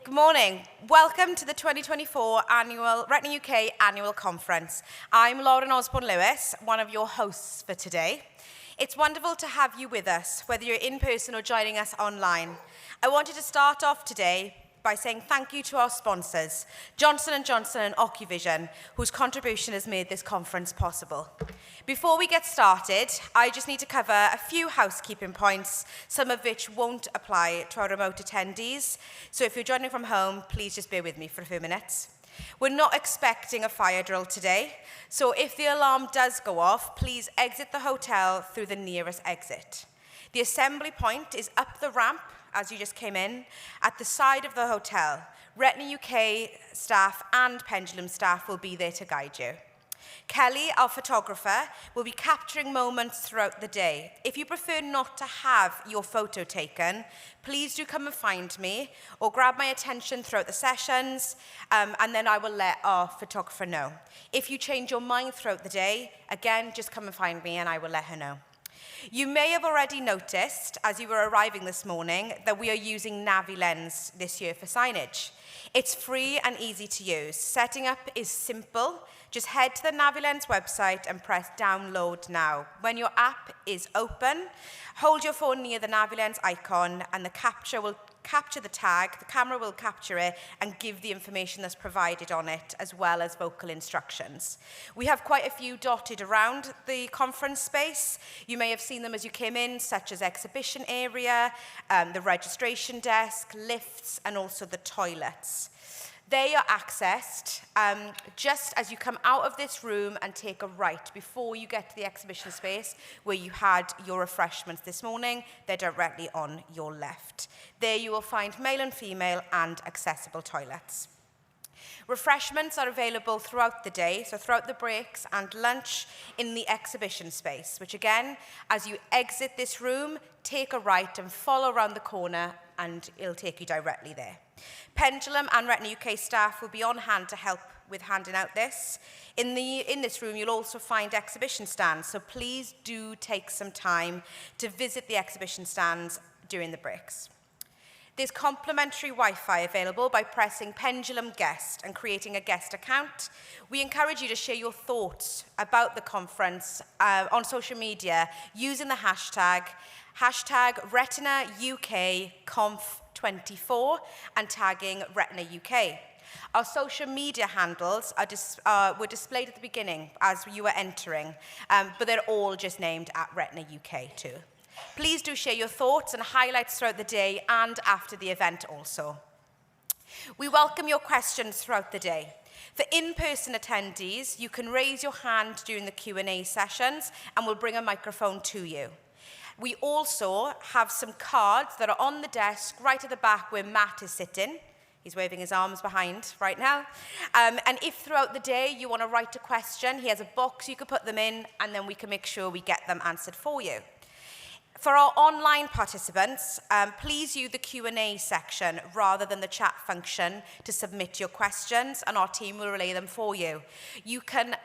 Good morning. Welcome to the 2024 Retina UK Annual Conference. I'm Rawden Osborne-Lewis, one of your hosts for today. It's wonderful to have you with us, whether you're in person or joining us online. I wanted to start off today by saying thank you to our sponsors, Johnson & Johnson and Ocuvision, whose contribution has made this conference possible. Before we get started, I just need to cover a few housekeeping points, some of which won't apply to our remote attendees. So if you're joining from home, please just bear with me for a few minutes. We're not expecting a fire drill today, so if the alarm does go off, please exit the hotel through the nearest exit. The assembly point is up the ramp as you just came in, at the side of the hotel. Retina UK staff and Pendulum staff will be there to guide you. Kelly, our photographer, will be capturing moments throughout the day. If you prefer not to have your photo taken, please do come and find me or grab my attention throughout the sessions, and then I will let our photographer know. If you change your mind throughout the day, again, just come and find me and I will let her know. You may have already noticed, as you were arriving this morning, that we are using NaviLens this year for signage. It's free and easy to use. Setting up is simple. Just head to the NaviLens website and press download now. When your app is open, hold your phone near the NaviLens icon and the capture will capture the tag, the camera will capture it and give the information that's provided on it, as well as vocal instructions. We have quite a few dotted around the conference space. You may have seen them as you came in, such as exhibition area, the registration desk, lifts, and also the toilets. They are accessed just as you come out of this room and take a right before you get to the exhibition space where you had your refreshments this morning. They're directly on your left. There you will find male and female and accessible toilets. Refreshments are available throughout the day, so throughout the breaks and lunch in the exhibition space, which again, as you exit this room, take a right and follow around the corner and it'll take you directly there. Pendulum and Retina UK staff will be on hand to help with handing out this. In this room, you'll also find exhibition stands, so please do take some time to visit the exhibition stands during the breaks. There's complimentary Wi-Fi available by pressing Pendulum Guest and creating a guest account. We encourage you to share your thoughts about the conference on social media using the hashtag Retina UK Conf 24 and tagging Retina UK. Our social media handles were displayed at the beginning as you were entering, but they're all just named at Retina UK too. Please do share your thoughts and highlights throughout the day and after the event also. We welcome your questions throughout the day. For in-person attendees, you can raise your hand during the Q&A sessions and we'll bring a microphone to you. We also have some cards that are on the desk right at the back where Matt is sitting. He's waving his arms behind right now. And if throughout the day you want to write a question, he has a box you can put them in and then we can make sure we get them answered for you. For our online participants, please use the Q&A section rather than the chat function to submit your questions, and our team will relay them for you. You can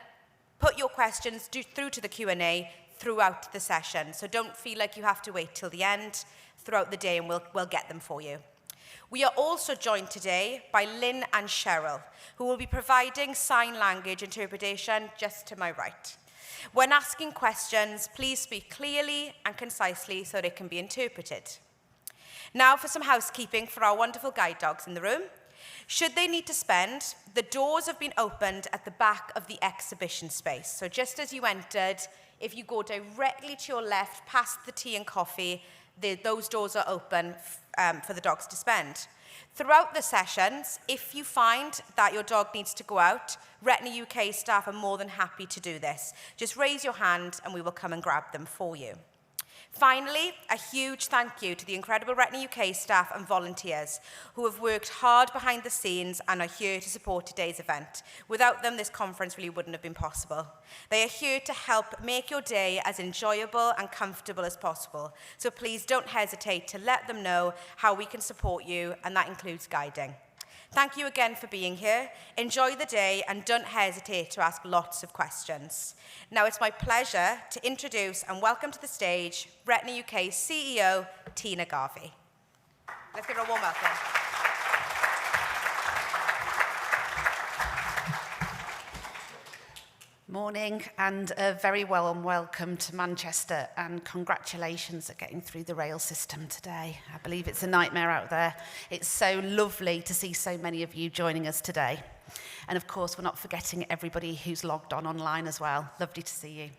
put your questions through to the Q&A throughout the session, so don't feel like you have to wait till the end. Throughout the day, and we'll get them for you. We are also joined today by Lynn and Cheryl, who will be providing sign language interpretation just to my right. When asking questions, please speak clearly and concisely so they can be interpreted. Now for some housekeeping for our wonderful guide dogs in the room. Should they need to spend, the doors have been opened at the back of the exhibition space. So just as you entered, if you go directly to your left past the tea and coffee, those doors are open for the dogs to spend. Throughout the sessions, if you find that your dog needs to go out, Retina UK staff are more than happy to do this. Just raise your hand and we will come and grab them for you. Finally, a huge thank you to the incredible Retina UK staff and volunteers who have worked hard behind the scenes and are here to support today's event. Without them, this conference really wouldn't have been possible. They are here to help make your day as enjoyable and comfortable as possible. So please don't hesitate to let them know how we can support you, and that includes guiding. Thank you again for being here. Enjoy the day and don't hesitate to ask lots of questions. Now it's my pleasure to introduce and welcome to the stage Retina UK CEO Tina Garvey. Let's give her a warm welcome. Morning and a very warm welcome to Manchester, and congratulations at getting through the rail system today. I believe it's a nightmare out there. It's so lovely to see so many of you joining us today. And of course, we're not forgetting everybody who's logged on online as well. Lovely to see you.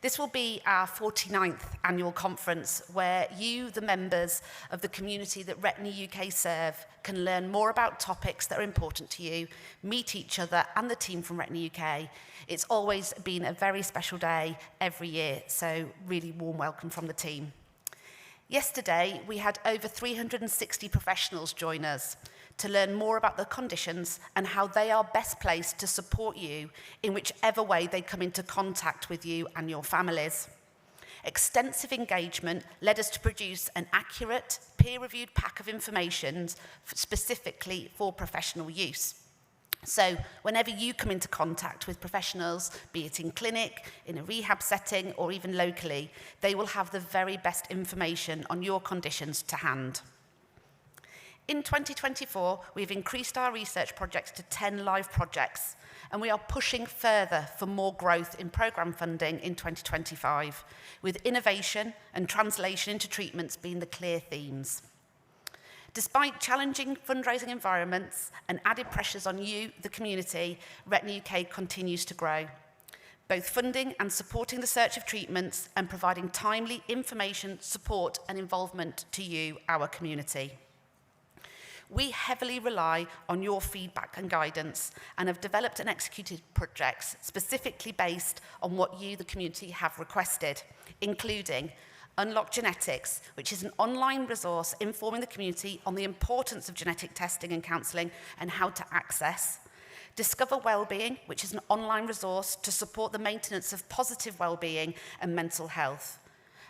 This will be our 49th annual conference where you, the members of the community that Retina UK serve, can learn more about topics that are important to you, meet each other and the team from Retina UK. It's always been a very special day every year, so really warm welcome from the team. Yesterday, we had over 360 professionals join us to learn more about the conditions and how they are best placed to support you in whichever way they come into contact with you and your families. Extensive engagement led us to produce an accurate, peer-reviewed pack of information specifically for professional use. So whenever you come into contact with professionals, be it in clinic, in a rehab setting, or even locally, they will have the very best information on your conditions to hand. In 2024, we've increased our research projects to 10 live projects, and we are pushing further for more growth in programme funding in 2025, with innovation and translation into treatments being the clear themes. Despite challenging fundraising environments and added pressures on you, the community, Retina UK continues to grow, both funding and supporting the search of treatments and providing timely information, support and involvement to you, our community. We heavily rely on your feedback and guidance and have developed and executed projects specifically based on what you, the community, have requested, including Unlock Genetics, which is an online resource informing the community on the importance of genetic testing and counselling and how to access. Discover Wellbeing, which is an online resource to support the maintenance of positive wellbeing and mental health.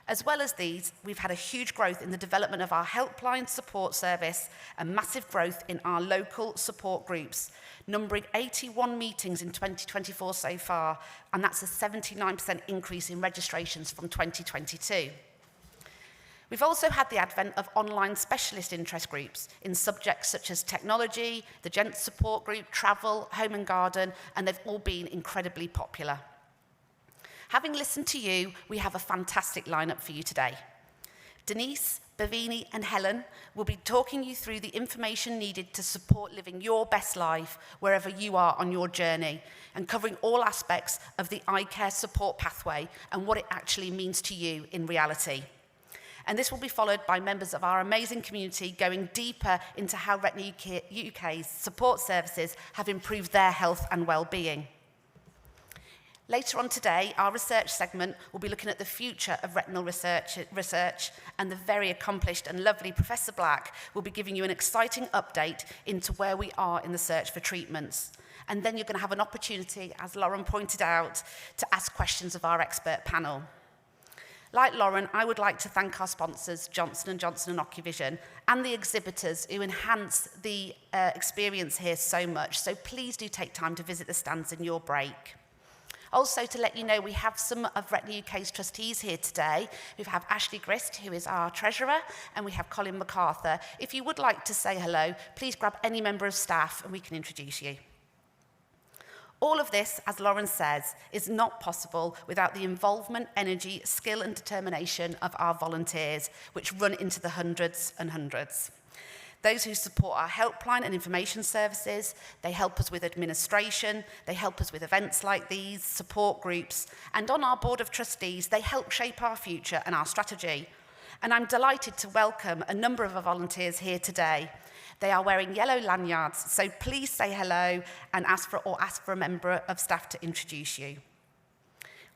As well as these, we've had a huge growth in the development of our helpline support service and massive growth in our local support groups, numbering 81 meetings in 2024 so far, and that's a 79% increase in registrations from 2022. We've also had the advent of online specialist interest groups in subjects such as technology, the Gent support group, travel, home and garden, and they've all been incredibly popular. Having listened to you, we have a fantastic lineup for you today. Denise, Bhavini and Helen will be talking you through the information needed to support living your best life wherever you are on your journey and covering all aspects of the eye care support pathway and what it actually means to you in reality. And this will be followed by members of our amazing community going deeper into how Retina UK's support services have improved their health and well-being. Later on today, our research segment will be looking at the future of retinal research, and the very accomplished and lovely Professor Black will be giving you an exciting update into where we are in the search for treatments. And then you're going to have an opportunity, as Lauren pointed out, to ask questions of our expert panel. Like Lauren, I would like to thank our sponsors, Johnson & Johnson and Ocuvision, and the exhibitors who enhance the experience here so much. So please do take time to visit the stands in your break. Also, to let you know, we have some of Retina UK's trustees here today. We have Ashley Grist, who is our treasurer, and we have Colin MacArthur. If you would like to say hello, please grab any member of staff and we can introduce you. All of this, as Lauren says, is not possible without the involvement, energy, skill and determination of our volunteers, which run into the hundreds and hundreds. Those who support our helpline and information services, they help us with administration, they help us with events like these, support groups, and on our board of trustees, they help shape our future and our strategy. And I'm delighted to welcome a number of our volunteers here today. They are wearing yellow lanyards, so please say hello and ask for a member of staff to introduce you.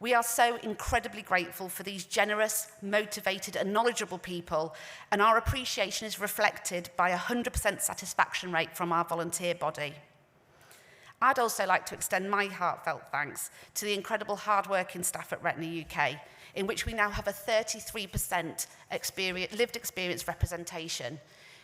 We are so incredibly grateful for these generous, motivated and knowledgeable people, and our appreciation is reflected by a 100% satisfaction rate from our volunteer body. I'd also like to extend my heartfelt thanks to the incredible hard-working staff at Retina UK, in which we now have a 33% lived experience representation.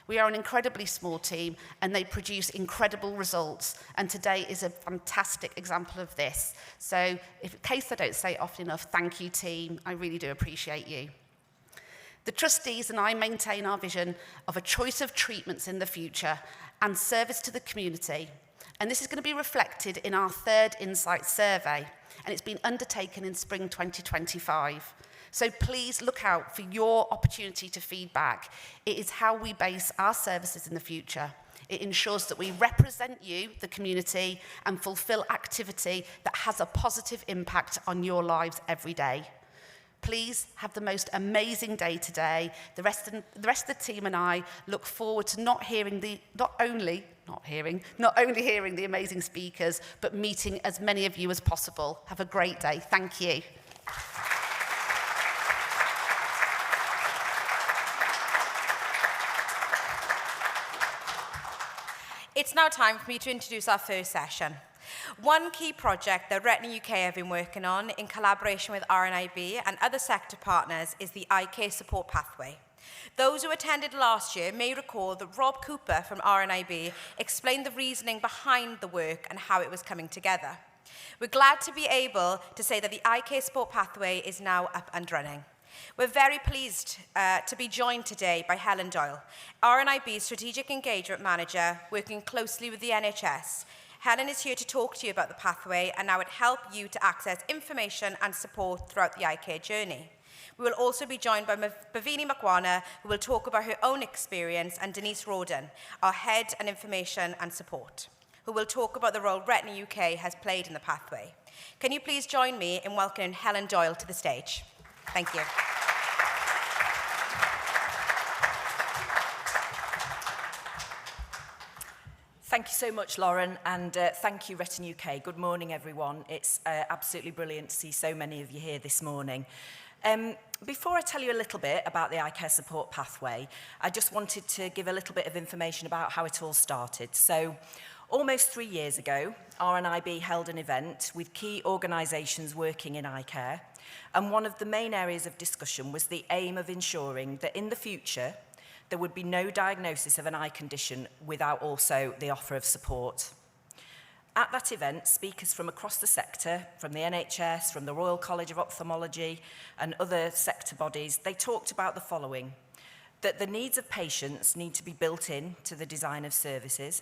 We are an incredibly small team and they produce incredible results, and today is a fantastic example of this. So in case I don't say it often enough, thank you team, I really do appreciate you. The trustees and I maintain our vision of a choice of treatments in the future and service to the community, And this is going to be reflected in our third Insight survey, and it's been undertaken in spring 2025. So please look out for your opportunity to feedback. It is how we base our services in the future. It ensures that we represent you, the community, and fulfill activity that has a positive impact on your lives every day. Please have the most amazing day today. The rest of the team and I look forward to not only hearing the amazing speakers, but meeting as many of you as possible. Have a great day. Thank you. It's now time for me to introduce our first session. One key project that Retina UK have been working on in collaboration with RNIB and other sector partners is the eye care support pathway. Those who attended last year may recall that Rob Cooper from RNIB explained the reasoning behind the work and how it was coming together. We're glad to be able to say that the eye care support pathway is now up and running. We're very pleased to be joined today by Helen Doyle, RNIB's Strategic Engagement Manager, working closely with the NHS. Helen is here to talk to you about the pathway and how it helps you to access information and support throughout the eye care journey. We will also be joined by Bhavini Makwana, who will talk about her own experience, and Denise Rawden, our Head and Information and Support, who will talk about the role Retina UK has played in the pathway. Can you please join me in welcoming Helen Doyle to the stage? Thank you. Thank you so much, Lauren, and thank you, Retina UK. Good morning, everyone. It's absolutely brilliant to see so many of you here this morning. Before I tell you a little bit about the eye care support pathway, I just wanted to give a little bit of information about how it all started. So, almost 3 years ago, RNIB held an event with key organisations working in eye care, and one of the main areas of discussion was the aim of ensuring that in the future, there would be no diagnosis of an eye condition without also the offer of support. At that event, speakers from across the sector, from the NHS, from the Royal College of Ophthalmology and other sector bodies, they talked about the following: that the needs of patients need to be built in to the design of services,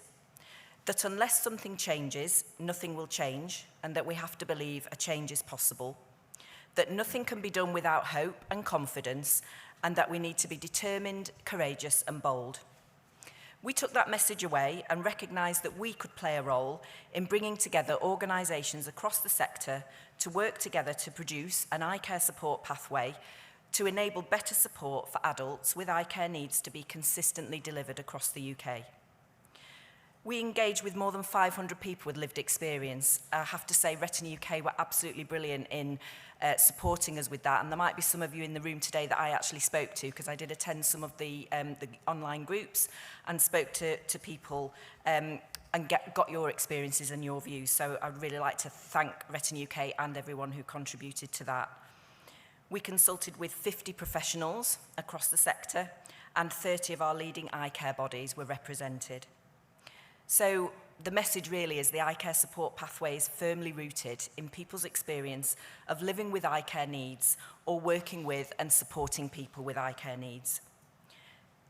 that unless something changes, nothing will change, and that we have to believe a change is possible, that nothing can be done without hope and confidence, and that we need to be determined, courageous and bold. We took that message away and recognised that we could play a role in bringing together organisations across the sector to work together to produce an eye care support pathway to enable better support for adults with eye care needs to be consistently delivered across the UK. We engaged with more than 500 people with lived experience. I have to say, Retina UK were absolutely brilliant in supporting us with that, and there might be some of you in the room today that I actually spoke to, because I did attend some of the online groups and spoke to people and got your experiences and your views. So I'd really like to thank Retina UK and everyone who contributed to that. We consulted with 50 professionals across the sector, and 30 of our leading eye care bodies were represented. So the message really is the eye care support pathway is firmly rooted in people's experience of living with eye care needs or working with and supporting people with eye care needs.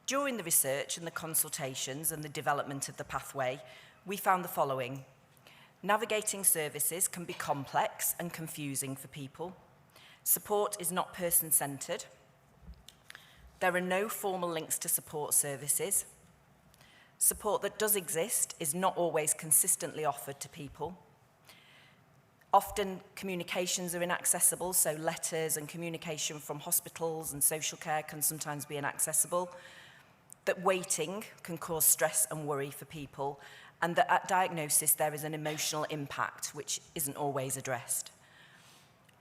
During the research and the consultations and the development of the pathway, we found the following: navigating services can be complex and confusing for people. Support is not person-centred. There are no formal links to support services. Support that does exist is not always consistently offered to people. Often communications are inaccessible, so letters and communication from hospitals and social care can sometimes be inaccessible. That waiting can cause stress and worry for people, and that at diagnosis there is an emotional impact which isn't always addressed.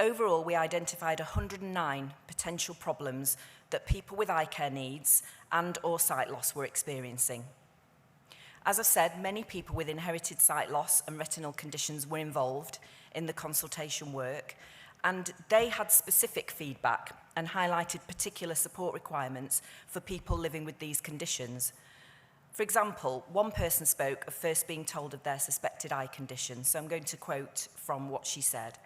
Overall, we identified 109 potential problems that people with eye care needs and or sight loss were experiencing. As I said, many people with inherited sight loss and retinal conditions were involved in the consultation work, and they had specific feedback and highlighted particular support requirements for people living with these conditions. For example, one person spoke of first being told of their suspected eye condition, so I'm going to quote from what she said.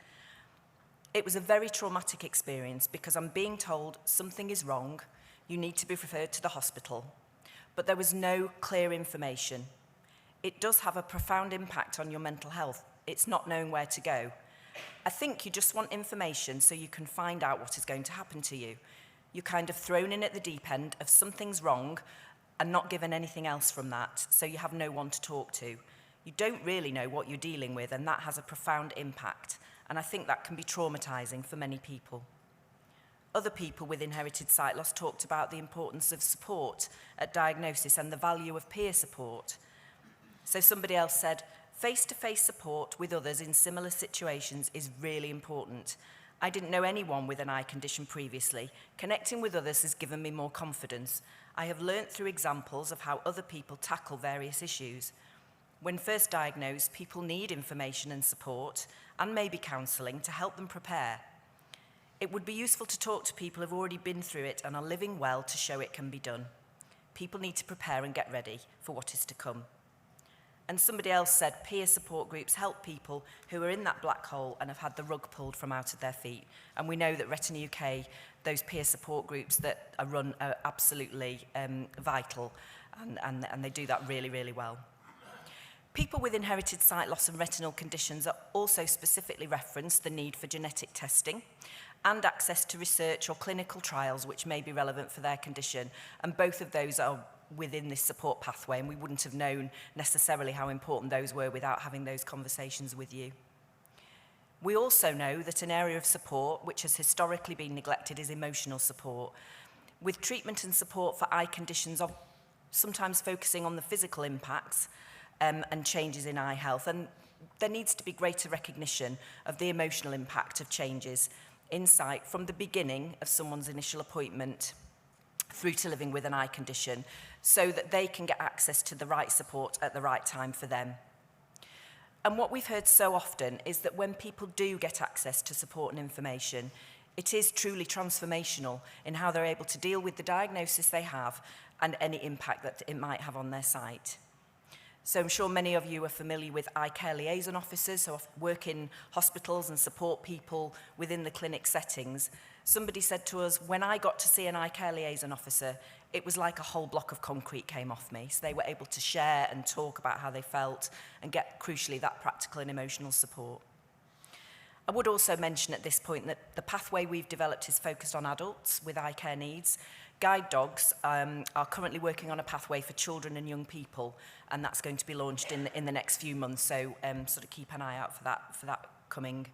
"It was a very traumatic experience because I'm being told something is wrong, you need to be referred to the hospital. But there was no clear information. it does have a profound impact on your mental health. It's not knowing where to go. I think you just want information so you can find out what is going to happen to you. You're kind of thrown in at the deep end of something's wrong and not given anything else from that, so you have no one to talk to. You don't really know what you're dealing with, and that has a profound impact. And I think that can be traumatizing for many people. Other people with inherited sight loss talked about the importance of support at diagnosis and the value of peer support. So somebody else said, face-to-face support with others in similar situations is really important. I didn't know anyone with an eye condition previously. Connecting with others has given me more confidence. I have learnt through examples of how other people tackle various issues. When first diagnosed, people need information and support, and maybe counselling to help them prepare. It would be useful to talk to people who have already been through it and are living well to show it can be done. People need to prepare and get ready for what is to come. And somebody else said peer support groups help people who are in that black hole and have had the rug pulled from out of their feet. And we know that Retina UK, those peer support groups that are run are absolutely vital, and they do that really, really well. People with inherited sight loss and retinal conditions are also specifically referenced the need for genetic testing and access to research or clinical trials which may be relevant for their condition. And both of those are within this support pathway, and we wouldn't have known necessarily how important those were without having those conversations with you. We also know that an area of support which has historically been neglected is emotional support, with treatment and support for eye conditions of sometimes focusing on the physical impacts and changes in eye health. And there needs to be greater recognition of the emotional impact of changes in sight from the beginning of someone's initial appointment through to living with an eye condition, so that they can get access to the right support at the right time for them. And what we've heard so often is that when people do get access to support and information, it is truly transformational in how they're able to deal with the diagnosis they have and any impact that it might have on their sight. So I'm sure many of you are familiar with eye care liaison officers who work in hospitals and support people within the clinic settings. Somebody said to us, when I got to see an eye care liaison officer, it was like a whole block of concrete came off me. So they were able to share and talk about how they felt and get, crucially, that practical and emotional support. I would also mention at this point that the pathway we've developed is focused on adults with eye care needs. Guide dogs are currently working on a pathway for children and young people, and that's going to be launched in the next few months, so sort of keep an eye out for that coming.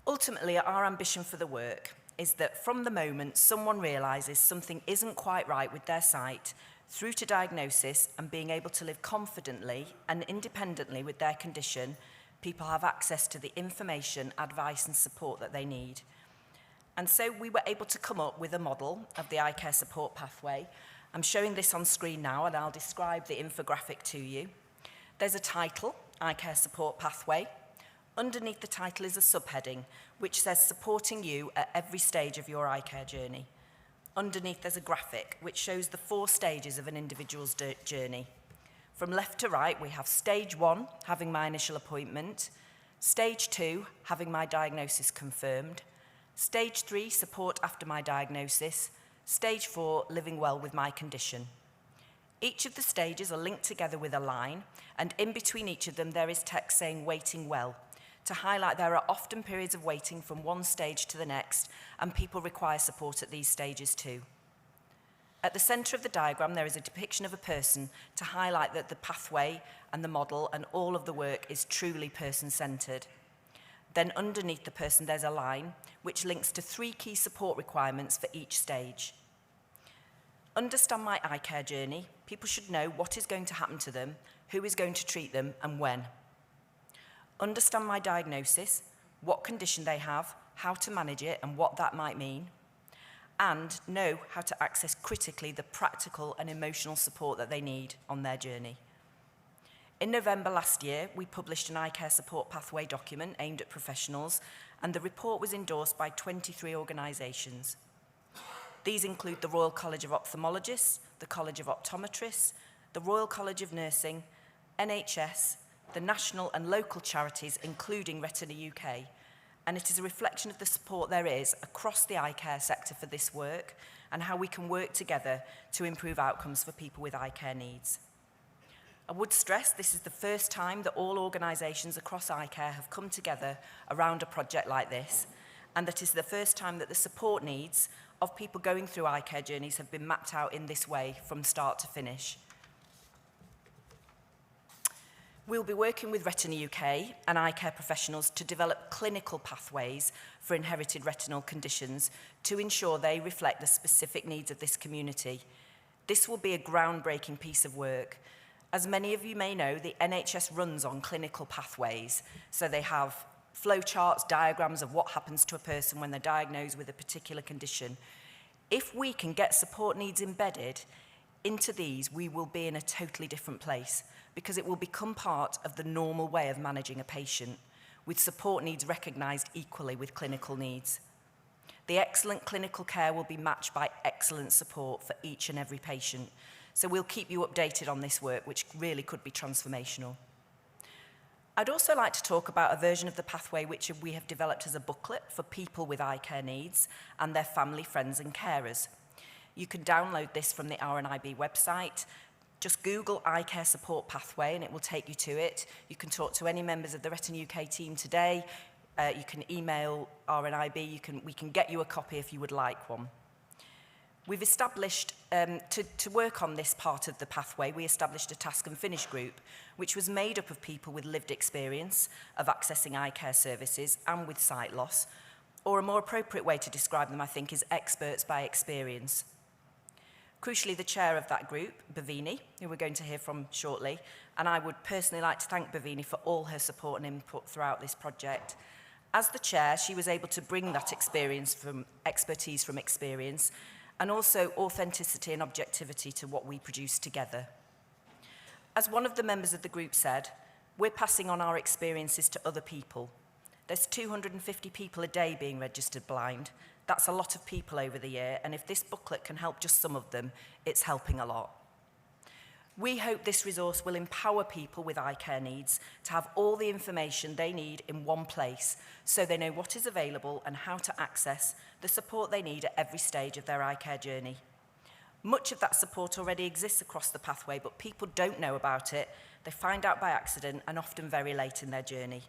Ultimately, our ambition for the work is that from the moment someone realises something isn't quite right with their sight, through to diagnosis and being able to live confidently and independently with their condition, people have access to the information, advice and support that they need. And so we were able to come up with a model of the eye care support pathway. I'm showing this on screen now, and I'll describe the infographic to you. There's a title, Eye Care Support Pathway. Underneath the title is a subheading, which says supporting you at every stage of your eye care journey. Underneath there's a graphic, which shows the 4 stages of an individual's journey. From left to right, we have stage 1, having my initial appointment. Stage 2, having my diagnosis confirmed. Stage 3, support after my diagnosis. Stage 4, living well with my condition. Each of the stages are linked together with a line, and in between each of them there is text saying waiting well, to highlight there are often periods of waiting from one stage to the next, and people require support at these stages too. At the centre of the diagram there is a depiction of a person to highlight that the pathway and the model and all of the work is truly person-centred. Then underneath the person there's a line which links to 3 key support requirements for each stage. Understand my eye care journey. People should know what is going to happen to them, who is going to treat them and when. Understand my diagnosis, what condition they have, how to manage it and what that might mean. And know how to access critically the practical and emotional support that they need on their journey. In November last year, we published an eye care support pathway document aimed at professionals, and the report was endorsed by 23 organisations. These include the Royal College of Ophthalmologists, the College of Optometrists, the Royal College of Nursing, NHS, the national and local charities, including Retina UK, and it is a reflection of the support there is across the eye care sector for this work and how we can work together to improve outcomes for people with eye care needs. I would stress this is the first time that all organisations across eye care have come together around a project like this, and that is the first time that the support needs of people going through eye care journeys have been mapped out in this way from start to finish. We'll be working with Retina UK and eye care professionals to develop clinical pathways for inherited retinal conditions to ensure they reflect the specific needs of this community. This will be a groundbreaking piece of work. As many of you may know, the NHS runs on clinical pathways. So they have flowcharts, diagrams of what happens to a person when they're diagnosed with a particular condition. If we can get support needs embedded into these, we will be in a totally different place, because it will become part of the normal way of managing a patient, with support needs recognised equally with clinical needs. The excellent clinical care will be matched by excellent support for each and every patient. So we'll keep you updated on this work, which really could be transformational. I'd also like to talk about a version of the pathway which we have developed as a booklet for people with eye care needs and their family, friends and carers. You can download this from the RNIB website. Just Google eye care support pathway and it will take you to it. You can talk to any members of the Retina UK team today. You can email RNIB. We can get you a copy if you would like one. We've established, to work on this part of the pathway, we established a task and finish group, which was made up of people with lived experience of accessing eye care services and with sight loss, or a more appropriate way to describe them, I think, is experts by experience. Crucially, the chair of that group, Bhavini, who we're going to hear from shortly, and I would personally like to thank Bhavini for all her support and input throughout this project. As the chair, she was able to bring that expertise from experience, and also authenticity and objectivity to what we produce together. As one of the members of the group said, we're passing on our experiences to other people. There's 250 people a day being registered blind. That's a lot of people over the year, and if this booklet can help just some of them, it's helping a lot. We hope this resource will empower people with eye care needs to have all the information they need in one place, so they know what is available and how to access the support they need at every stage of their eye care journey. Much of that support already exists across the pathway, but people don't know about it. They find out by accident and often very late in their journey.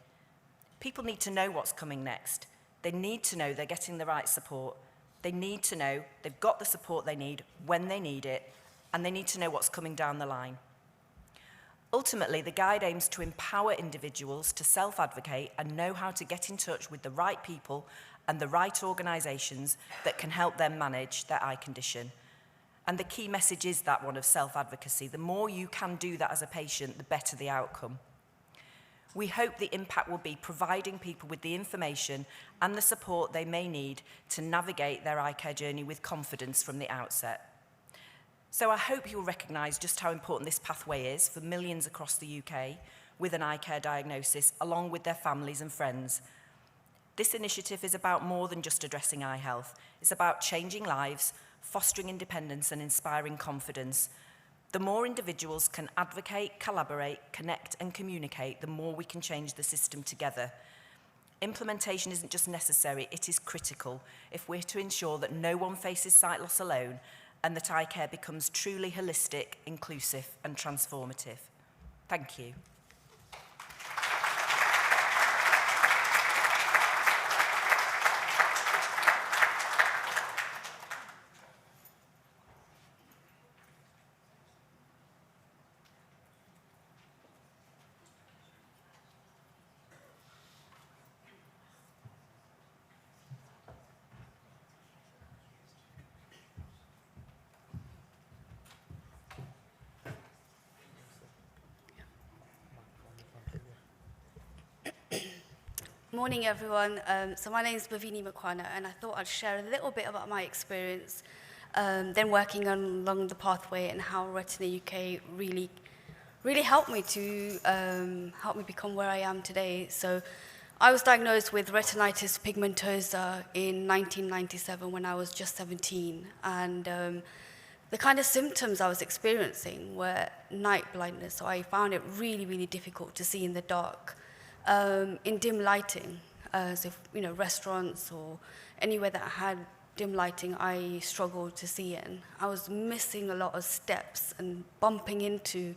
People need to know what's coming next. They need to know they're getting the right support. They need to know they've got the support they need when they need it, and they need to know what's coming down the line. Ultimately, the guide aims to empower individuals to self-advocate and know how to get in touch with the right people and the right organisations that can help them manage their eye condition. And the key message is that one of self-advocacy. The more you can do that as a patient, the better the outcome. We hope the impact will be providing people with the information and the support they may need to navigate their eye care journey with confidence from the outset. So I hope you'll recognise just how important this pathway is for millions across the UK with an eye care diagnosis, along with their families and friends. This initiative is about more than just addressing eye health. It's about changing lives, fostering independence and inspiring confidence. The more individuals can advocate, collaborate, connect and communicate, the more we can change the system together. Implementation isn't just necessary, it is critical if we're to ensure that no one faces sight loss alone and that eye care becomes truly holistic, inclusive and transformative. Thank you. Morning, everyone. So my name is Bhavini Makwana, and I thought I'd share a little bit about my experience then working along the pathway and how Retina UK really helped me to help me become where I am today. So I was diagnosed with retinitis pigmentosa in 1997 when I was just 17, and the kind of symptoms I was experiencing were night blindness. So I found it really difficult to see in the dark. In dim lighting, so restaurants or anywhere that had dim lighting, I struggled to see in. I was missing a lot of steps and bumping into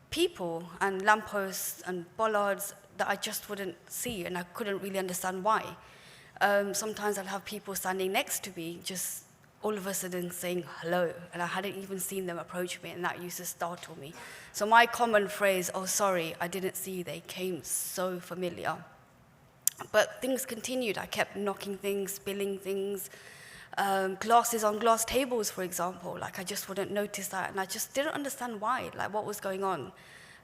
people and lampposts and bollards that I just wouldn't see, and I couldn't really understand why. Sometimes I'd have people standing next to me, just all of a sudden saying hello, and I hadn't even seen them approach me, and that used to startle me. So my common phrase, "Oh, sorry, I didn't see you," they came so familiar. But things continued. I kept knocking things, spilling things, glasses on glass tables, for example. Like, I just wouldn't notice that, and I just didn't understand why, like what was going on.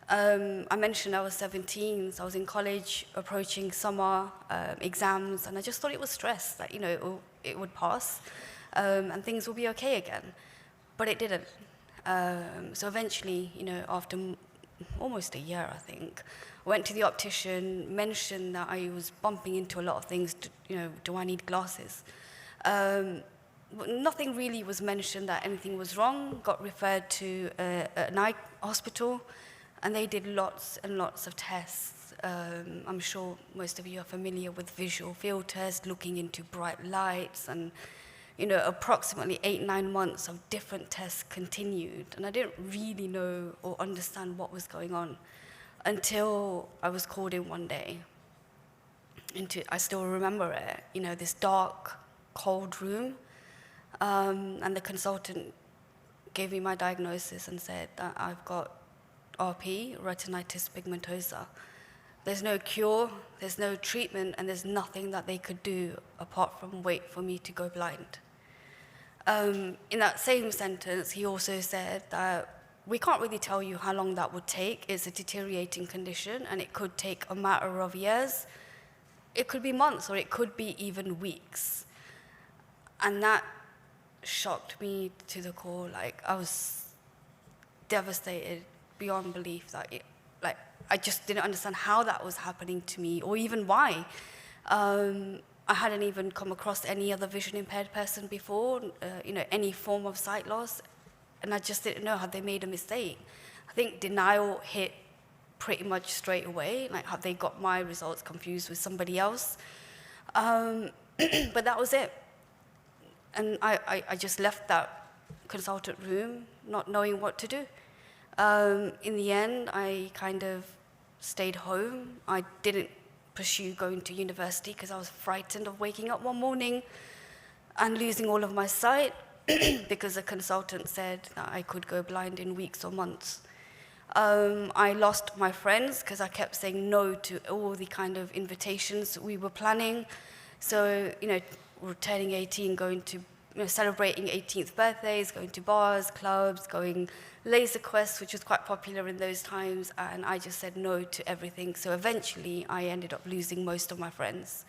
I mentioned I was 17, so I was in college, approaching summer exams, and I just thought it was stress, that, you know, it would pass, and things will be okay again. But it didn't. So eventually, you know, after almost a year, I think, I went to the optician, mentioned that I was bumping into a lot of things, you know, do I need glasses? Nothing really was mentioned that anything was wrong, got referred to an eye hospital, and they did lots and lots of tests. I'm sure most of you are familiar with visual field tests, looking into bright lights, and, you know, approximately 8-9 months of different tests continued, and I didn't really know or understand what was going on until I was called in one day. I still remember it, you know, this dark, cold room, and the consultant gave me my diagnosis and said that I've got RP, retinitis pigmentosa. There's no cure, there's no treatment, and there's nothing that they could do apart from wait for me to go blind. In that same sentence, he also said that we can't really tell you how long that would take. It's a deteriorating condition, and it could take a matter of years. It could be months, or it could be even weeks. And that shocked me to the core. Like, I was devastated beyond belief that I just didn't understand how that was happening to me, or even why. I hadn't even come across any other vision impaired person before, you know, any form of sight loss, and I just didn't know, had they made a mistake? I think denial hit pretty much straight away, like, have they got my results confused with somebody else? But that was it. And I just left that consultant room not knowing what to do. In the end, I kind of stayed home. I didn't pursue going to university because I was frightened of waking up one morning and losing all of my sight because the consultant said that I could go blind in weeks or months. I lost my friends because I kept saying no to all the kind of invitations we were planning. So, you know, we're turning 18, going to, you know, celebrating 18th birthdays, going to bars, clubs, going laser quests, which was quite popular in those times, and I just said no to everything. So eventually, I ended up losing most of my friends.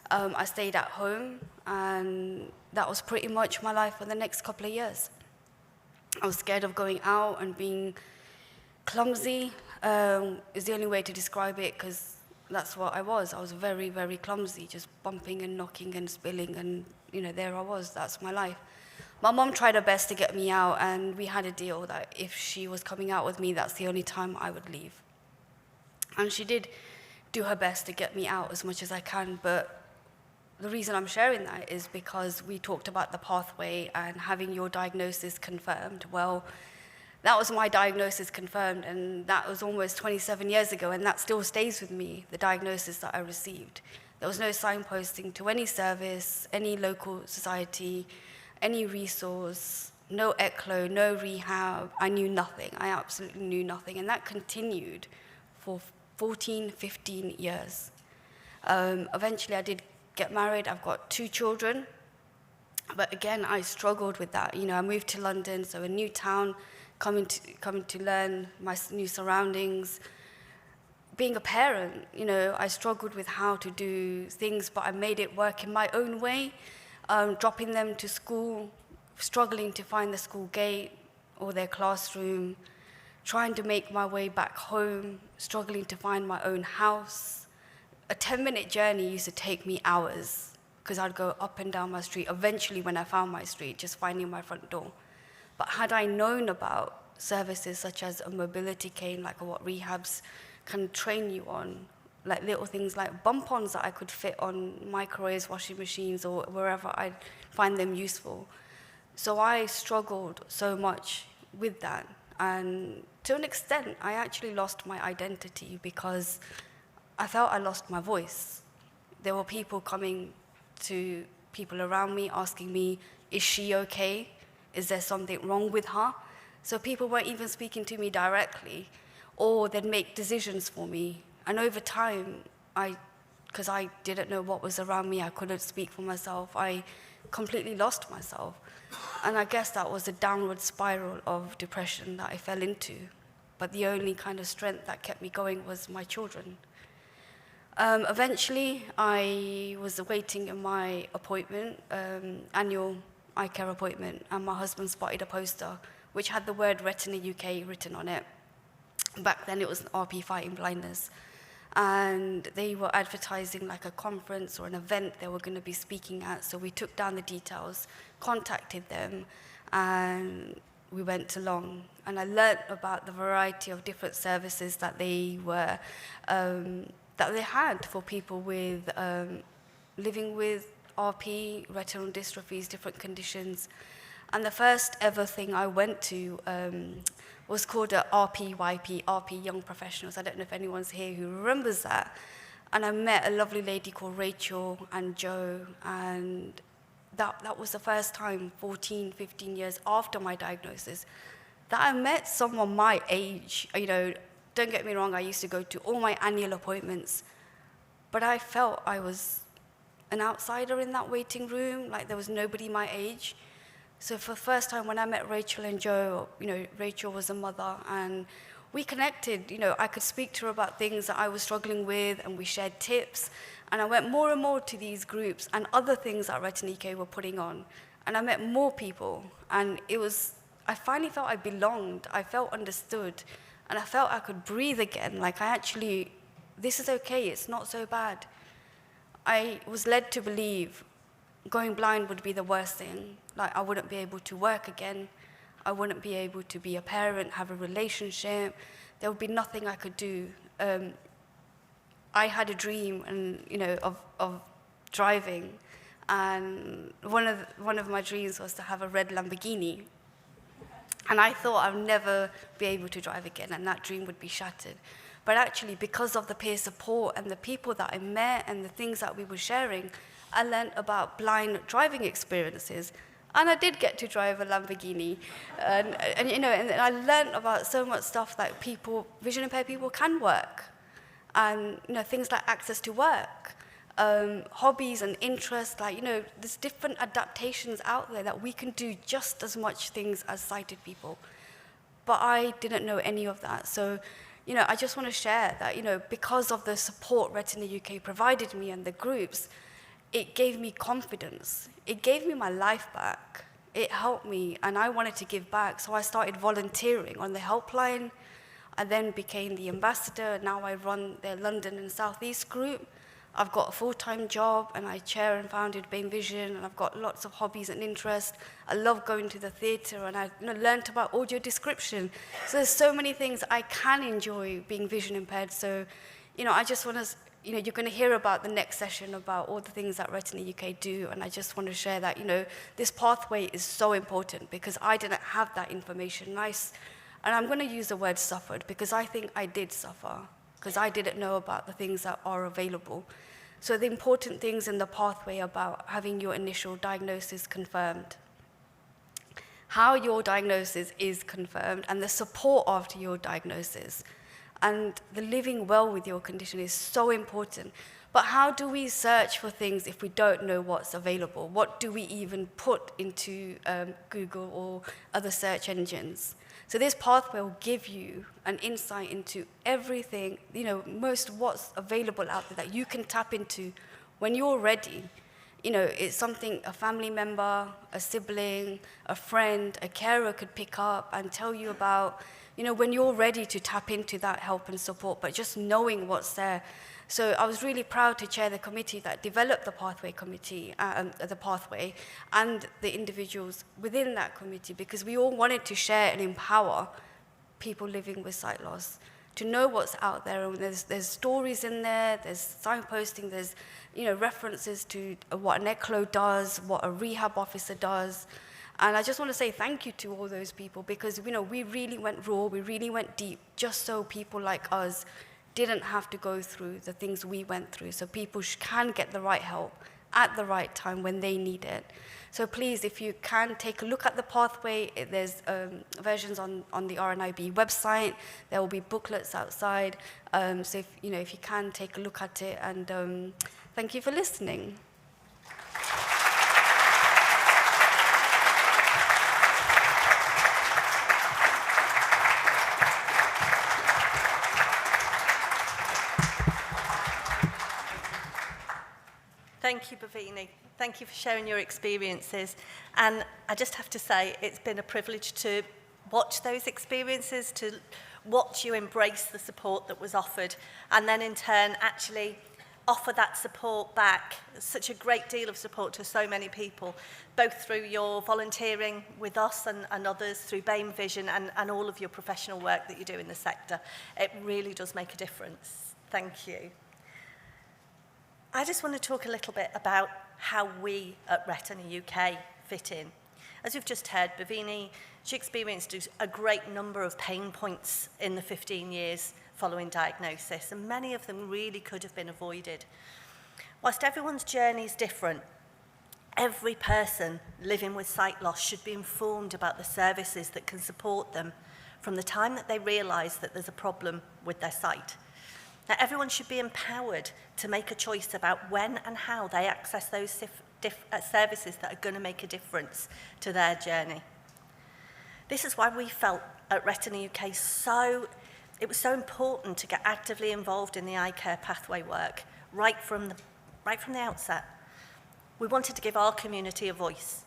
I stayed at home, and that was pretty much my life for the next couple of years. I was scared of going out and being clumsy, is the only way to describe it, because that's what I was. I was very, very clumsy, just bumping and knocking and spilling, and, you know, there I was. That's my life. My mom tried her best to get me out, and we had a deal that if she was coming out with me, that's the only time I would leave. And she did do her best to get me out as much as I can, but the reason I'm sharing that is because we talked about the pathway and having your diagnosis confirmed. Well, that was my diagnosis confirmed, and that was almost 27 years ago, and that still stays with me, the diagnosis that I received. There was no signposting to any service, any local society, any resource, no ECLO, no rehab. I knew nothing. I absolutely knew nothing, and that continued for 14, 15 years. Eventually, I did get married. I've got 2 children, but again, I struggled with that. You know, I moved to London, so a new town, coming to learn my new surroundings. Being a parent, you know, I struggled with how to do things, but I made it work in my own way. Dropping them to school, struggling to find the school gate or their classroom, trying to make my way back home, struggling to find my own house. A 10-minute journey used to take me hours because I'd go up and down my street. Eventually, when I found my street, just finding my front door. But had I known about services such as a mobility cane, like what rehabs can train you on, like little things like bump-ons that I could fit on microwaves, washing machines, or wherever I'd find them useful. So I struggled so much with that. And to an extent, I actually lost my identity because I felt I lost my voice. There were people coming to people around me asking me, is she okay? Is there something wrong with her? So people weren't even speaking to me directly, or they'd make decisions for me. And over time, because I didn't know what was around me, I couldn't speak for myself, I completely lost myself. And I guess that was a downward spiral of depression that I fell into. But the only kind of strength that kept me going was my children. Eventually, I was waiting in my appointment, annual eye care appointment, and my husband spotted a poster which had the word Retina UK written on it. Back then, it was RP Fighting Blindness. And they were advertising like a conference or an event they were going to be speaking at. So we took down the details, contacted them, and we went along. And I learnt about the variety of different services that they were that they had for people with living with RP, retinal dystrophies, different conditions. And the first ever thing I went to was called a RPYP, RP Young Professionals. I don't know if anyone's here who remembers that. And I met a lovely lady called Rachel and Joe, and that was the first time, 14, 15 years after my diagnosis, that I met someone my age. You know, don't get me wrong, I used to go to all my annual appointments, but I felt I was an outsider in that waiting room, like there was nobody my age. So for the first time when I met Rachel and Joe, you know, Rachel was a mother, and we connected. You know, I could speak to her about things that I was struggling with, and we shared tips. And I went more and more to these groups and other things that Retina UK were putting on. And I met more people, and I finally felt I belonged. I felt understood, and I felt I could breathe again. Like this is okay, it's not so bad. I was led to believe going blind would be the worst thing. Like, I wouldn't be able to work again. I wouldn't be able to be a parent, have a relationship. There would be nothing I could do. I had a dream, and of driving, and one of my dreams was to have a red Lamborghini. And I thought I'd never be able to drive again, and that dream would be shattered. But actually, because of the peer support and the people that I met and the things that we were sharing, I learned about blind driving experiences. And I did get to drive a Lamborghini. And I learned about so much stuff that vision impaired people can work. And, things like access to work, hobbies and interests, there's different adaptations out there that we can do just as much things as sighted people. But I didn't know any of that. So, I just want to share that, because of the support Retina UK provided me and the groups, it gave me confidence. It gave me my life back. It helped me, and I wanted to give back. So I started volunteering on the helpline. I then became the ambassador. Now I run their London and South East group. I've got a full-time job, and I chair and founded BAME Vision, and I've got lots of hobbies and interests. I love going to the theatre, and I learned about audio description. So there's so many things I can enjoy being vision impaired. So, I just want to, you're going to hear about the next session about all the things that Retina UK do, and I just want to share that, this pathway is so important because I didn't have that information. And I'm going to use the word suffered because I think I did suffer, because I didn't know about the things that are available. So the important things in the pathway about having your initial diagnosis confirmed, how your diagnosis is confirmed, and the support after your diagnosis, and the living well with your condition is so important. But how do we search for things if we don't know what's available? What do we even put into Google or other search engines? So this pathway will give you an insight into everything, most of what's available out there that you can tap into when you're ready. It's something a family member, a sibling, a friend, a carer could pick up and tell you about, when you're ready to tap into that help and support, but just knowing what's there. So I was really proud to chair the committee that developed the pathway committee, the pathway, and the individuals within that committee, because we all wanted to share and empower people living with sight loss to know what's out there. And there's stories in there, there's signposting, there's references to what an ECLO does, what a rehab officer does. And I just want to say thank you to all those people, because, you know, we really went raw, we really went deep, just so people like us didn't have to go through the things we went through, so people can get the right help at the right time when they need it. So please, if you can, take a look at the pathway. There's versions on the RNIB website. There will be booklets outside. So if you can, take a look at it. And thank you for listening. Thank you, Bhavini. Thank you for sharing your experiences. And I just have to say, it's been a privilege to watch those experiences, to watch you embrace the support that was offered, and then in turn actually offer that support back. Such a great deal of support to so many people, both through your volunteering with us and others, through BAME Vision and all of your professional work that you do in the sector. It really does make a difference. Thank you. I just want to talk a little bit about how we at Retina UK fit in. As we've just heard, Bhavini, she experienced a great number of pain points in the 15 years following diagnosis, and many of them really could have been avoided. Whilst everyone's journey is different, every person living with sight loss should be informed about the services that can support them from the time that they realise that there's a problem with their sight. Now, everyone should be empowered to make a choice about when and how they access those services that are going to make a difference to their journey. This is why we felt at Retina UK it was so important to get actively involved in the eye care pathway work right from the outset. We wanted to give our community a voice.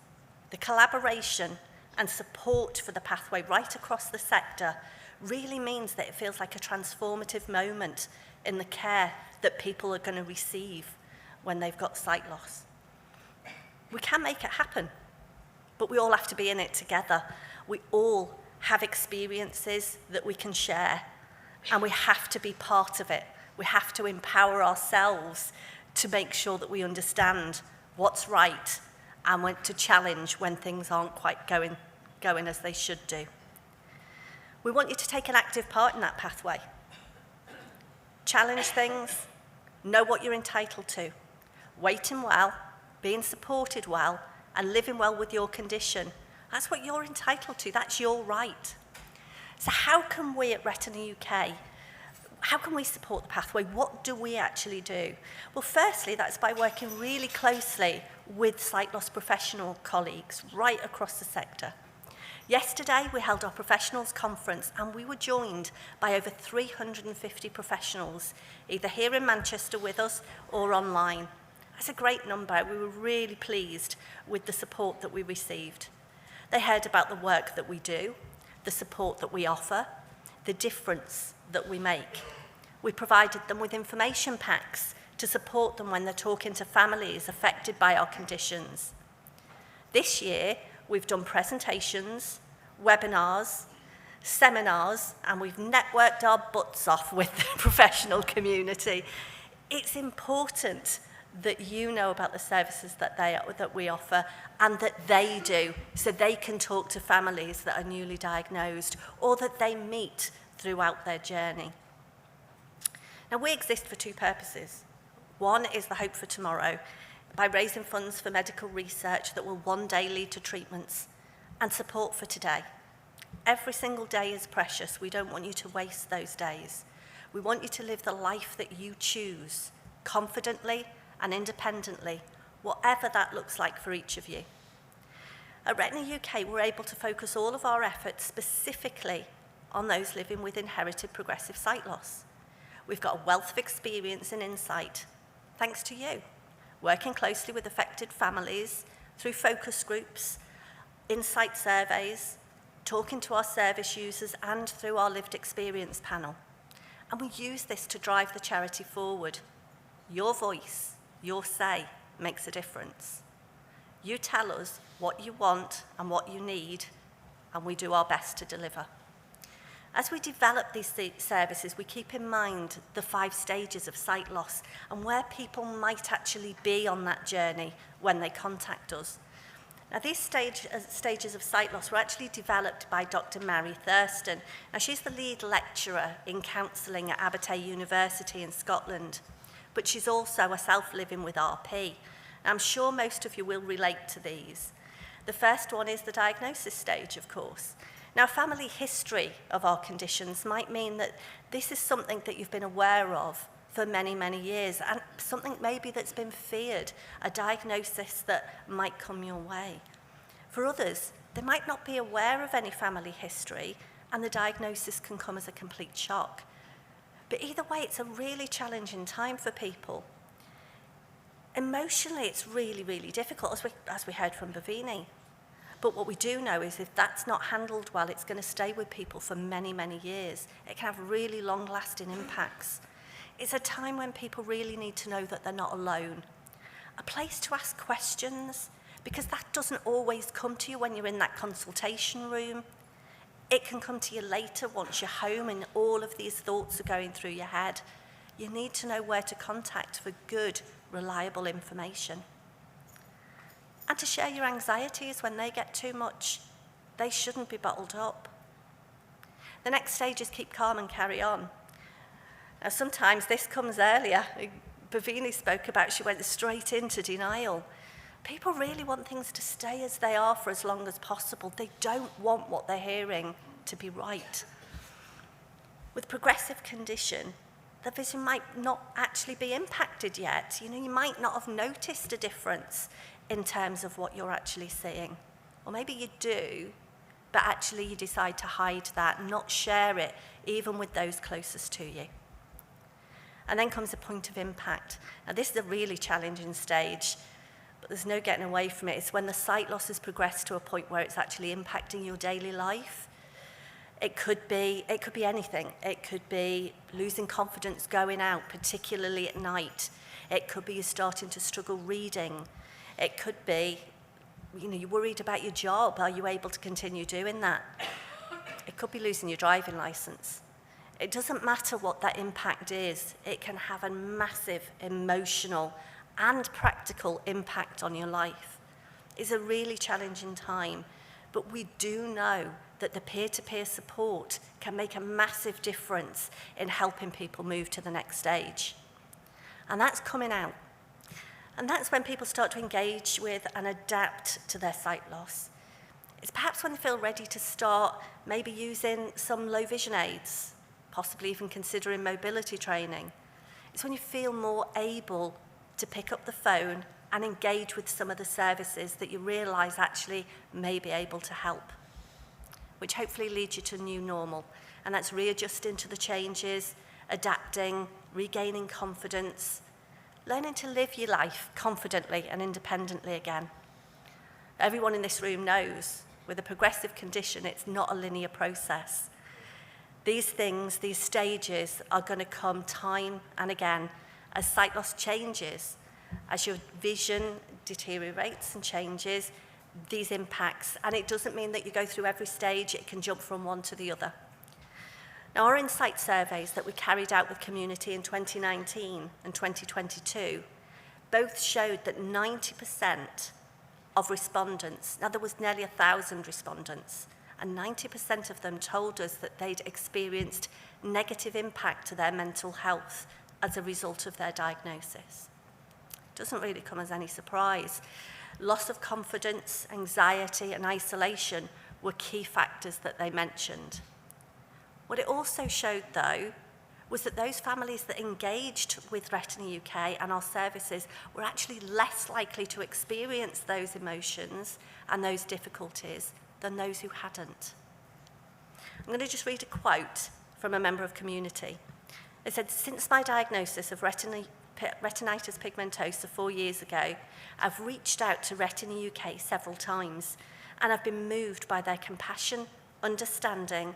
The collaboration and support for the pathway right across the sector really means that it feels like a transformative moment in the care that people are going to receive when they've got sight loss. We can make it happen, but we all have to be in it together. We all have experiences that we can share, and we have to be part of it. We have to empower ourselves to make sure that we understand what's right and when to challenge when things aren't quite going as they should do. We want you to take an active part in that pathway. Challenge things, know what you're entitled to, waiting well, being supported well, and living well with your condition. That's what you're entitled to, that's your right. So how can we at Retina UK, how can we support the pathway? What do we actually do? Well, firstly, that's by working really closely with sight loss professional colleagues right across the sector. Yesterday, we held our professionals conference, and we were joined by over 350 professionals, either here in Manchester with us or online. That's a great number. We were really pleased with the support that we received. They heard about the work that we do, the support that we offer, the difference that we make. We provided them with information packs to support them when they're talking to families affected by our conditions. This year, we've done presentations, webinars, seminars, and we've networked our butts off with the professional community. It's important that you know about the services that we offer and that they do, so they can talk to families that are newly diagnosed or that they meet throughout their journey. Now, we exist for two purposes. One is the hope for tomorrow, by raising funds for medical research that will one day lead to treatments, and support for today. Every single day is precious. We don't want you to waste those days. We want you to live the life that you choose, confidently and independently, whatever that looks like for each of you. At Retina UK, we're able to focus all of our efforts specifically on those living with inherited progressive sight loss. We've got a wealth of experience and insight, thanks to you, working closely with affected families through focus groups, insight surveys, talking to our service users, and through our lived experience panel. And we use this to drive the charity forward. Your voice, your say, makes a difference. You tell us what you want and what you need, and we do our best to deliver. As we develop these services, we keep in mind the 5 stages of sight loss and where people might actually be on that journey when they contact us. Now, these stages of sight loss were actually developed by Dr. Mary Thurston. Now, she's the lead lecturer in counselling at Abertay University in Scotland, but she's also herself living with RP. I'm sure most of you will relate to these. The first one is the diagnosis stage, of course. Now, family history of our conditions might mean that this is something that you've been aware of for many, many years, and something maybe that's been feared, a diagnosis that might come your way. For others, they might not be aware of any family history, and the diagnosis can come as a complete shock. But either way, it's a really challenging time for people. Emotionally, it's really, really difficult, as we heard from Bhavini. But what we do know is if that's not handled well, it's going to stay with people for many, many years. It can have really long-lasting impacts. It's a time when people really need to know that they're not alone. A place to ask questions, because that doesn't always come to you when you're in that consultation room. It can come to you later once you're home and all of these thoughts are going through your head. You need to know where to contact for good, reliable information. And to share your anxieties when they get too much. They shouldn't be bottled up. The next stage is keep calm and carry on. Now, sometimes this comes earlier. Bhavini spoke about she went straight into denial. People really want things to stay as they are for as long as possible. They don't want what they're hearing to be right. With progressive condition, the vision might not actually be impacted yet. You might not have noticed a difference in terms of what you're actually seeing. Or maybe you do, but actually you decide to hide that and not share it, even with those closest to you. And then comes a point of impact. Now, this is a really challenging stage, but there's no getting away from it. It's when the sight loss has progressed to a point where it's actually impacting your daily life. It could be anything. It could be losing confidence going out, particularly at night. It could be you starting to struggle reading. It could be, you're worried about your job. Are you able to continue doing that? It could be losing your driving license. It doesn't matter what that impact is. It can have a massive emotional and practical impact on your life. It's a really challenging time, but we do know that the peer-to-peer support can make a massive difference in helping people move to the next stage. And that's coming out. And that's when people start to engage with and adapt to their sight loss. It's perhaps when they feel ready to start maybe using some low vision aids, possibly even considering mobility training. It's when you feel more able to pick up the phone and engage with some of the services that you realise actually may be able to help, which hopefully leads you to a new normal. And that's readjusting to the changes, adapting, regaining confidence, learning to live your life confidently and independently again. Everyone in this room knows with a progressive condition, it's not a linear process. These things, these stages are going to come time and again as sight loss changes, as your vision deteriorates and changes, these impacts. And it doesn't mean that you go through every stage, it can jump from one to the other. Now, our insight surveys that we carried out with community in 2019 and 2022 both showed that 90% of respondents, now there was nearly 1,000 respondents, and 90% of them told us that they'd experienced negative impact to their mental health as a result of their diagnosis. It doesn't really come as any surprise. Loss of confidence, anxiety, and isolation were key factors that they mentioned. What it also showed, though, was that those families that engaged with Retina UK and our services were actually less likely to experience those emotions and those difficulties than those who hadn't. I'm going to just read a quote from a member of community. They said, "Since my diagnosis of retinitis pigmentosa 4 years ago, I've reached out to Retina UK several times, and I've been moved by their compassion, understanding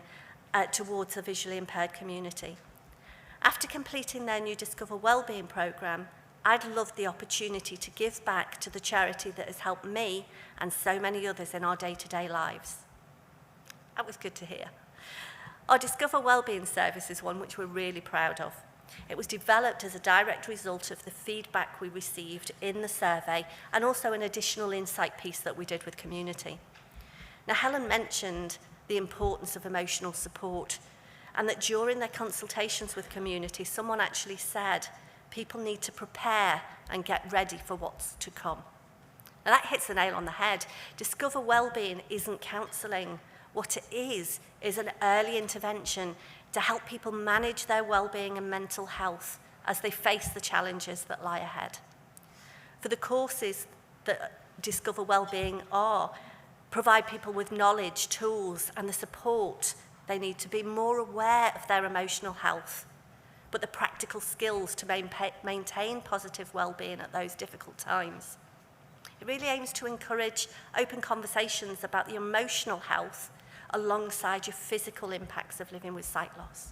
towards the visually impaired community. After completing their new Discover Wellbeing programme, I'd love the opportunity to give back to the charity that has helped me and so many others in our day-to-day lives." That was good to hear. Our Discover Wellbeing service is one which we're really proud of. It was developed as a direct result of the feedback we received in the survey and also an additional insight piece that we did with community. Now, Helen mentioned the importance of emotional support and that during their consultations with community, someone actually said people need to prepare and get ready for what's to come. Now, that hits the nail on the head. Discover Wellbeing isn't counselling. What it is an early intervention to help people manage their well-being and mental health as they face the challenges that lie ahead. For the courses that Discover Wellbeing provide people with knowledge, tools, and the support they need to be more aware of their emotional health, but the practical skills to maintain positive well-being at those difficult times. It really aims to encourage open conversations about the emotional health alongside your physical impacts of living with sight loss.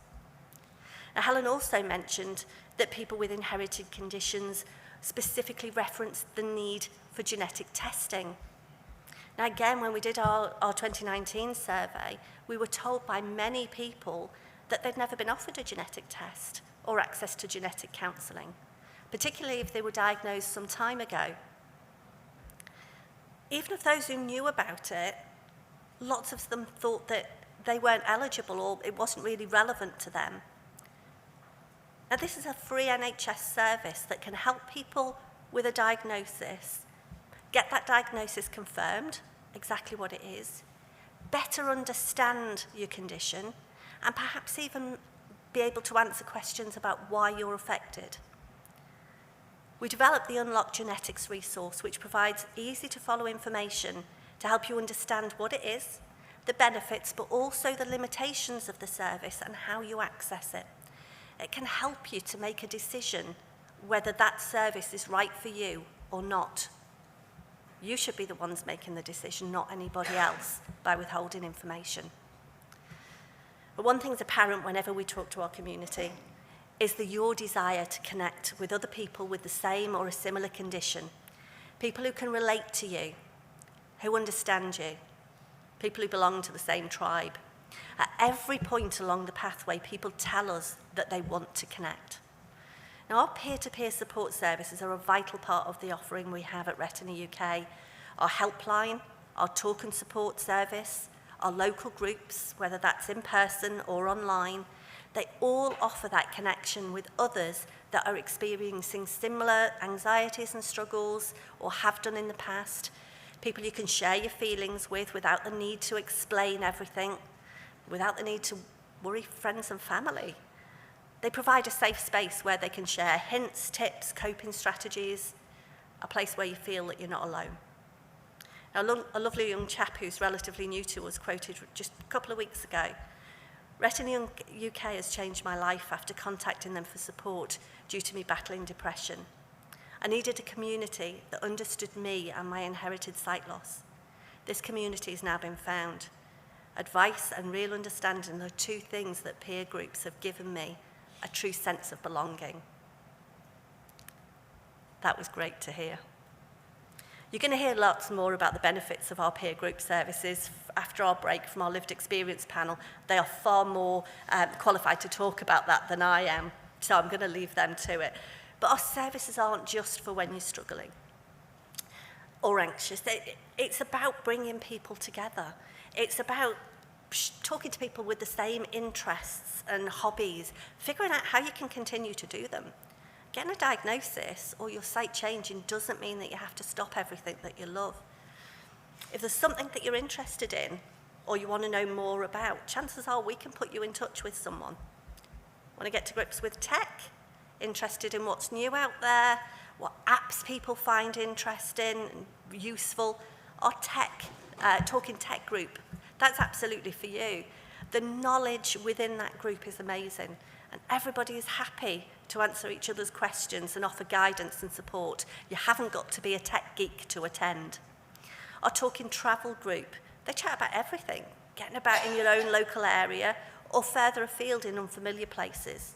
Now, Helen also mentioned that people with inherited conditions specifically referenced the need for genetic testing. Now, again, when we did our 2019 survey, we were told by many people that they'd never been offered a genetic test or access to genetic counselling, particularly if they were diagnosed some time ago. Even of those who knew about it, lots of them thought that they weren't eligible or it wasn't really relevant to them. Now, this is a free NHS service that can help people with a diagnosis get that diagnosis confirmed, exactly what it is, better understand your condition, and perhaps even be able to answer questions about why you're affected. We developed the Unlock Genetics resource, which provides easy-to-follow information to help you understand what it is, the benefits, but also the limitations of the service and how you access it. It can help you to make a decision whether that service is right for you or not. You should be the ones making the decision, not anybody else, by withholding information. But one thing's apparent whenever we talk to our community is your desire to connect with other people with the same or a similar condition, people who can relate to you, who understand you, people who belong to the same tribe. At every point along the pathway, people tell us that they want to connect. Now, our peer-to-peer support services are a vital part of the offering we have at Retina UK. Our helpline, our talk and support service, our local groups, whether that's in person or online, they all offer that connection with others that are experiencing similar anxieties and struggles or have done in the past, people you can share your feelings with without the need to explain everything, without the need to worry friends and family. They provide a safe space where they can share hints, tips, coping strategies, a place where you feel that you're not alone. Now, a lovely young chap who's relatively new to us quoted just a couple of weeks ago, Retina UK has changed my life after contacting them for support due to me battling depression. I needed a community that understood me and my inherited sight loss. This community has now been found. Advice and real understanding are two things that peer groups have given me a true sense of belonging. That was great to hear. You're going to hear lots more about the benefits of our peer group services after our break from our lived experience panel. They are far more qualified to talk about that than I am, so I'm going to leave them to it. But our services aren't just for when you're struggling or anxious. It's about bringing people together. It's about talking to people with the same interests and hobbies, figuring out how you can continue to do them. Getting a diagnosis or your sight changing doesn't mean that you have to stop everything that you love. If there's something that you're interested in or you want to know more about, chances are we can put you in touch with someone. Want to get to grips with tech? Interested in what's new out there? What apps people find interesting and useful? Our Talking Tech group, that's absolutely for you. The knowledge within that group is amazing, and everybody is happy to answer each other's questions and offer guidance and support. You haven't got to be a tech geek to attend. Our Talking Travel group, they chat about everything, getting about in your own local area or further afield in unfamiliar places.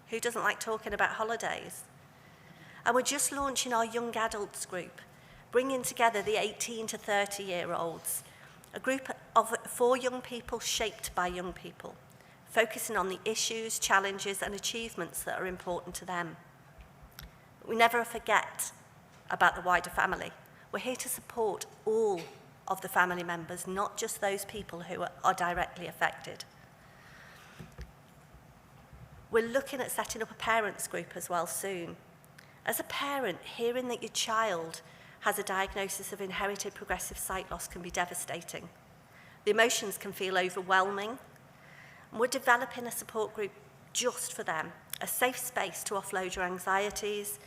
Who doesn't like talking about holidays? And we're just launching our Young Adults group, bringing together the 18 to 30-year-olds, a group of 4 young people shaped by young people, focusing on the issues, challenges and achievements that are important to them. We never forget about the wider family. We're here to support all of the family members, not just those people who are directly affected. We're looking at setting up a parents group as well soon. As a parent, hearing that your child has a diagnosis of inherited progressive sight loss can be devastating. The emotions can feel overwhelming. And we're developing a support group just for them, a safe space to offload your anxieties,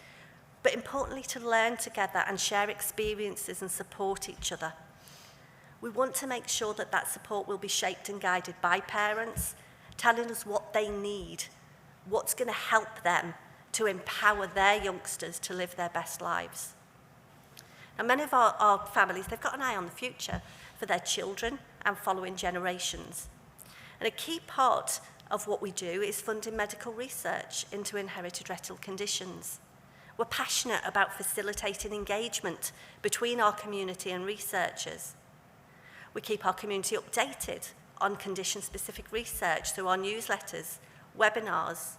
but importantly to learn together and share experiences and support each other. We want to make sure that that support will be shaped and guided by parents, telling us what they need, what's going to help them to empower their youngsters to live their best lives. Now, many of our families, they've got an eye on the future for their children and following generations. And a key part of what we do is funding medical research into inherited retinal conditions. We're passionate about facilitating engagement between our community and researchers. We keep our community updated on condition-specific research through our newsletters, webinars.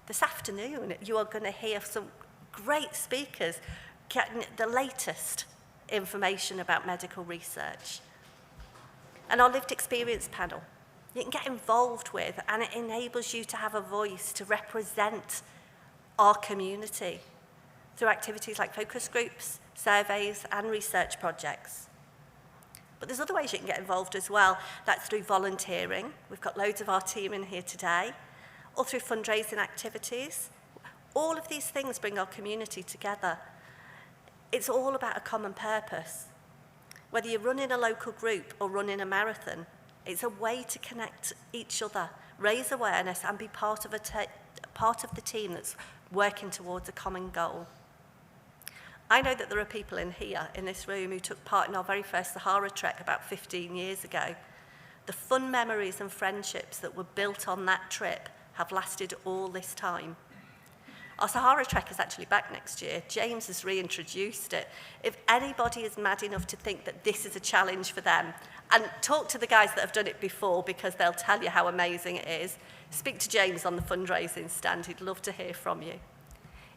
This afternoon, you are going to hear some great speakers getting the latest information about medical research. And our lived experience panel, you can get involved with, and it enables you to have a voice to represent our community through activities like focus groups, surveys, and research projects. But there's other ways you can get involved as well. That's through volunteering. We've got loads of our team in here today, or through fundraising activities. All of these things bring our community together. It's all about a common purpose. Whether you're running a local group or running a marathon, it's a way to connect each other, raise awareness, and be part of the team that's working towards a common goal. I know that there are people in here, in this room, who took part in our very first Sahara trek about 15 years ago. The fun memories and friendships that were built on that trip have lasted all this time. Our Sahara trek is actually back next year. James has reintroduced it. If anybody is mad enough to think that this is a challenge for them, and talk to the guys that have done it before because they'll tell you how amazing it is, speak to James on the fundraising stand. He'd love to hear from you.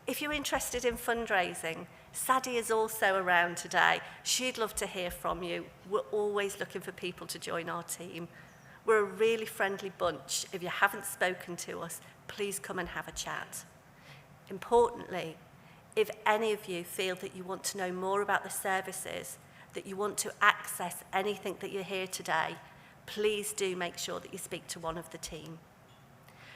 If you're interested in fundraising, Sadie is also around today. She'd love to hear from you. We're always looking for people to join our team. We're a really friendly bunch. If you haven't spoken to us, please come and have a chat. Importantly, if any of you feel that you want to know more about the services, that you want to access anything that you hear today, please do make sure that you speak to one of the team.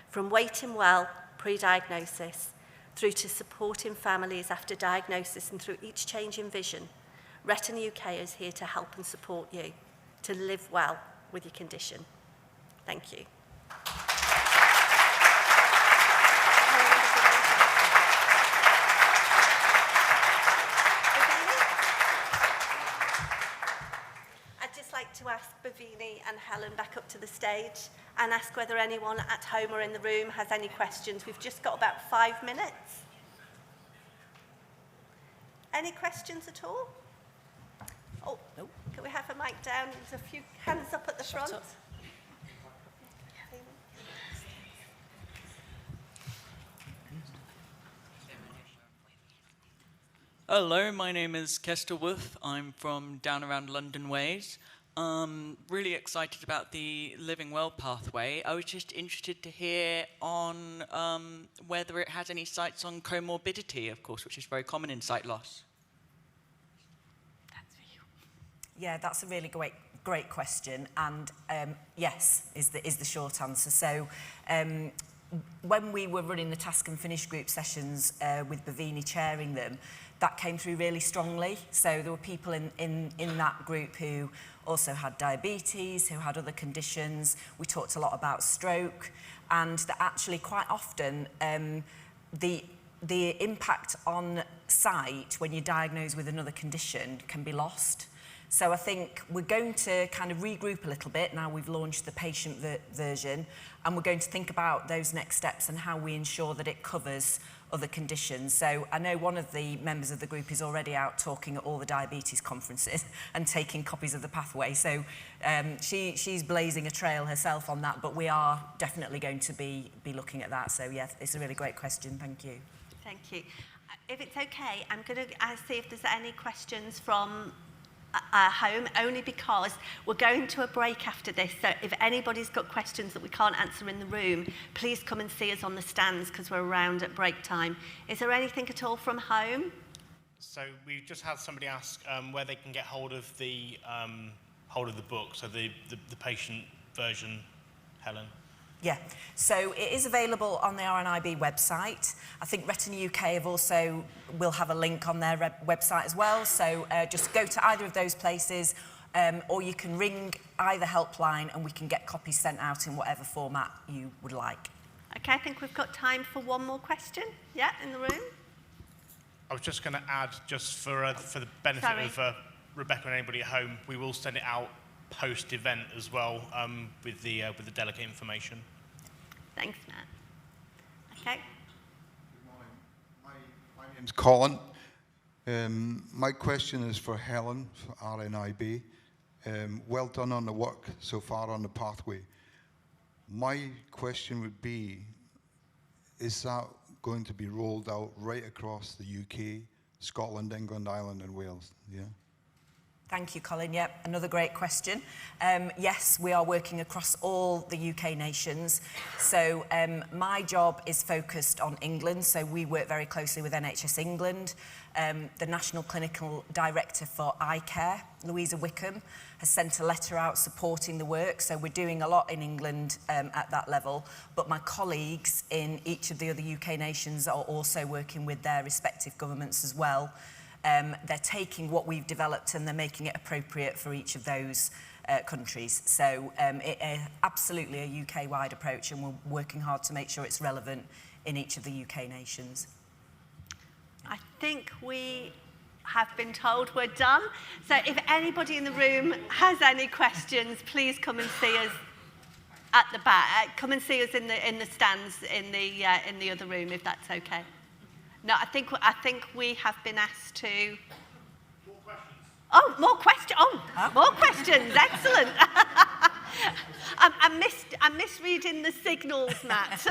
From waiting well, pre-diagnosis, through to supporting families after diagnosis and through each change in vision, Retina UK is here to help and support you to live well with your condition. Thank you. I'd just like to ask Bhavini and Helen back up to the stage and ask whether anyone at home or in the room has any questions. We've just got about 5 minutes. Any questions at all? Oh, no. Can we have a mic down? There's a few hands up at the front. Hello, my name is Kester Wolf. I'm from down around London ways. Really excited about the Living Well pathway. I was just interested to hear on whether it has any sights on comorbidity, of course, which is very common in sight loss. That's for you. Yeah, that's a really great question, and yes is the short answer. So when we were running the task and finish group sessions with Bhavini chairing them, that came through really strongly. So there were people in that group who also had diabetes, who had other conditions. We talked a lot about stroke, and that actually quite often the impact on sight when you're diagnosed with another condition can be lost. So I think we're going to kind of regroup a little bit now we've launched the patient version, and we're going to think about those next steps and how we ensure that it covers other conditions. So I know one of the members of the group is already out talking at all the diabetes conferences and taking copies of the pathway. So she's blazing a trail herself on that, but we are definitely going to be looking at that. So yeah, it's a really great question. Thank you. Thank you. If it's okay, I'm going to see if there's any questions from home, only because we're going to a break after this. So if anybody's got questions that we can't answer in the room, please come and see us on the stands because we're around at break time. Is there anything at all from home? So we've just had somebody ask where they can get hold of the book, so the patient version, Helen. Yeah, so it is available on the RNIB website. I think Retina UK will have a link on their website as well. So just go to either of those places, or you can ring either helpline and we can get copies sent out in whatever format you would like. Okay, I think we've got time for one more question. Yeah, in the room. I was just going to add, just for the benefit of Rebecca and anybody at home, we will send it out post-event as well with the delegate information. Thanks, Matt. Okay. Good morning. My name's Colin. My question is for Helen, for RNIB. Well done on the work so far on the pathway. My question would be, is that going to be rolled out right across the UK, Scotland, England, Ireland and Wales? Yeah. Thank you, Colin. Yep, another great question. Yes, we are working across all the UK nations. So my job is focused on England, so we work very closely with NHS England. The National Clinical Director for Eye Care, Louisa Wickham, has sent a letter out supporting the work, so we're doing a lot in England at that level. But my colleagues in each of the other UK nations are also working with their respective governments as well. They're taking what we've developed and they're making it appropriate for each of those countries. So it's absolutely a UK-wide approach, and we're working hard to make sure it's relevant in each of the UK nations. I think we have been told we're done. So if anybody in the room has any questions, please come and see us at the back. Come and see us in the stands in the other room, if that's okay. No, I think we have been asked to. More questions. Oh, more questions! Oh, more questions! Excellent. I'm misreading the signals, Matt.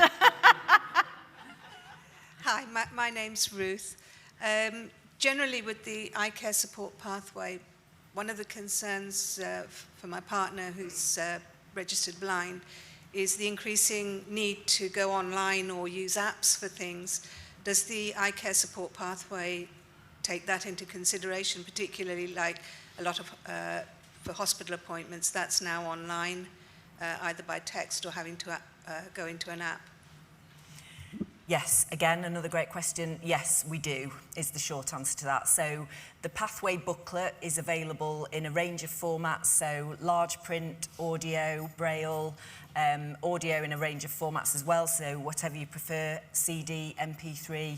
Hi, my name's Ruth. Generally, with the eye care support pathway, one of the concerns for my partner, who's registered blind, is the increasing need to go online or use apps for things. Does the eye care support pathway take that into consideration, particularly like a lot of, for hospital appointments, that's now online, either by text or having to go into an app? Yes, again, another great question. Yes, we do, is the short answer to that. So the pathway booklet is available in a range of formats, so large print, audio, braille, audio in a range of formats as well, so whatever you prefer, CD, MP3,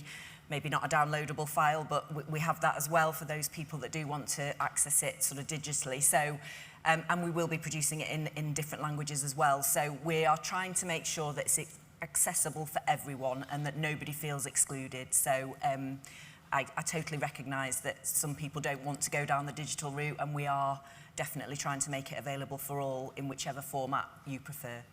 maybe not a downloadable file, but we have that as well for those people that do want to access it sort of digitally. So, and we will be producing it in different languages as well. So we are trying to make sure that it's accessible for everyone and that nobody feels excluded. So I totally recognise that some people don't want to go down the digital route, and we are definitely trying to make it available for all in whichever format you prefer.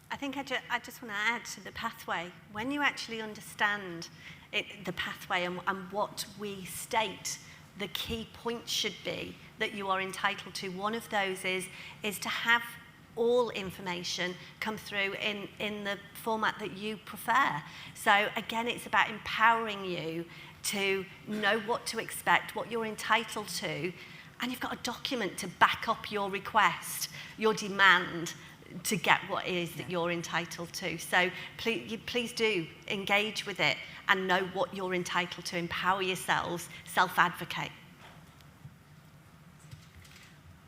I think I just want to add to the pathway. When you actually understand the pathway and what we state the key points should be that you are entitled to, one of those is to have all information come through in the format that you prefer. So again, it's about empowering you to know what to expect, what you're entitled to, and you've got a document to back up your request, your demand to get what it is that you're entitled to. So please do engage with it and know what you're entitled to. Empower yourselves, self-advocate.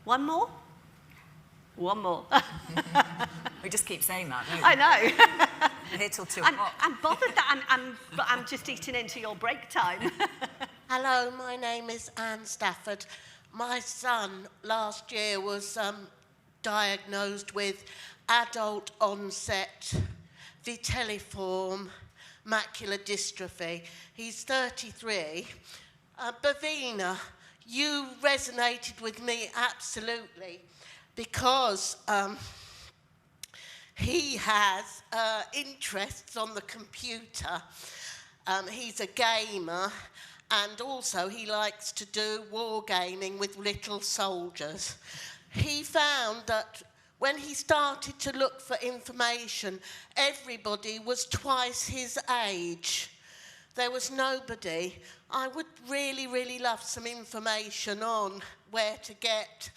One more? One more. We just keep saying that, don't we? I know. We're here till 2 o'clock. I'm bothered that I'm just eating into your break time. Hello, my name is Anne Stafford. My son last year was diagnosed with adult onset vitelliform macular dystrophy. He's 33. Bhavini, you resonated with me absolutely because he has interests on the computer. He's a gamer, and also he likes to do wargaming with little soldiers. He found that when he started to look for information, everybody was twice his age. There was nobody. I would really, really love some information on where to get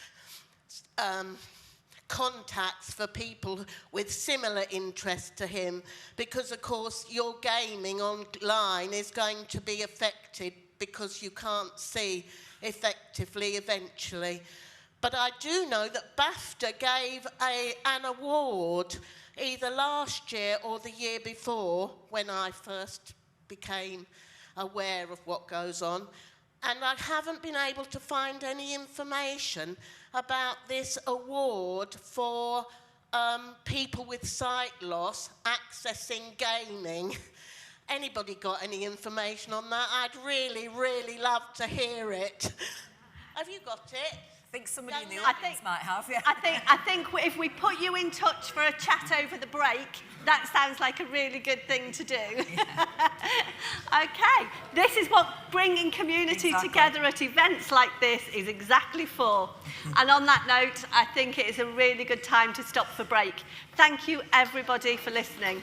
contacts for people with similar interests to him, because of course your gaming online is going to be affected because you can't see effectively eventually. But I do know that BAFTA gave an award either last year or the year before, when I first became aware of what goes on, and I haven't been able to find any information about this award for people with sight loss accessing gaming. Anybody got any information on that? I'd really, really love to hear it. Have you got it? I think somebody in the audience might have, yeah. I think if we put you in touch for a chat over the break, that sounds like a really good thing to do. Yeah. Okay, this is what bringing community together at events like this is exactly for. And on that note, I think it is a really good time to stop for break. Thank you, everybody, for listening.